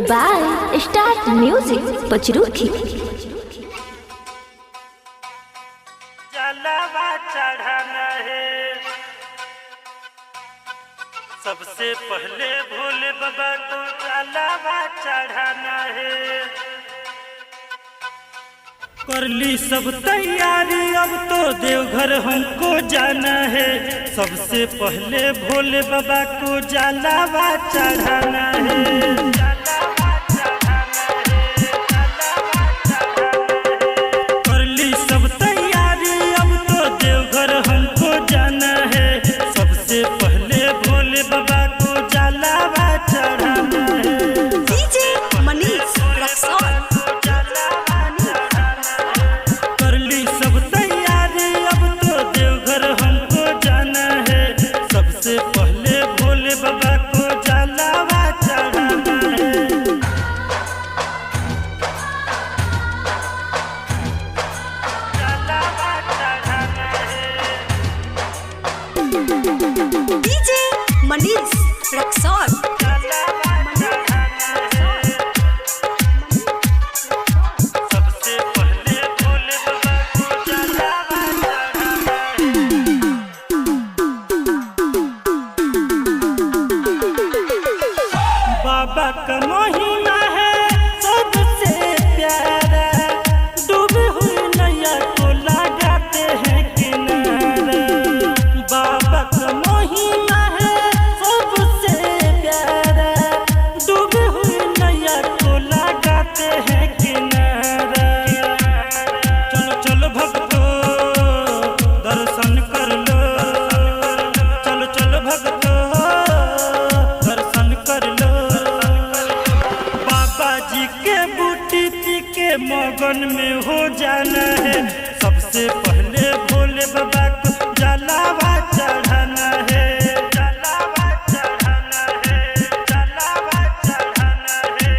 by Start Music Pachruki। जलावा चढ़ाना है सबसे पहले भोले बाबा को जलावा चढ़ाना है। कर ली सब तैयारी अब तो देवघर हमको जाना है। सबसे पहले भोले बाबा को जलावा चढ़ाना है। डीजे मनीष रक्सौल सबसे पहले भोले बाबा को जलावा बाबा का महिमा है सबसे प्यारा। डूबी हुई नैया को लगाते हैं किनारा। बाबा का महिमा है सबसे प्यारा। डूबी हुई नैया को लगाते हैं किनारा। चलो चलो भक्तो दर्शन कर लो। चलो चलो भक्तो दर्शन कर लो। बाबा जी के बूटी पी के मगन में हो जाना है। सबसे पहले भोले बाबा को जलावा चढ़ाना है। जलावा चढ़ाना है। जलावा चढ़ाना है।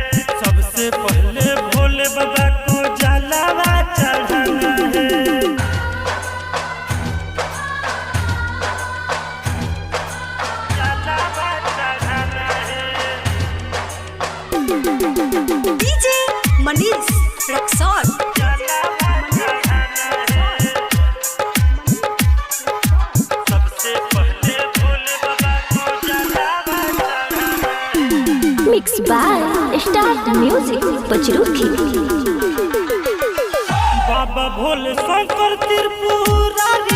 सबसे पहले भोले बाबा को जलावा चढ़ाना है। जलावा चढ़ाना है। डीजे मनीष रक्सौल सबसे पहले भोले बाबा को जलावा चढ़ाना है। Mix by start music Pachrukhi. बाबा भोले शंकर त्रिपुरारी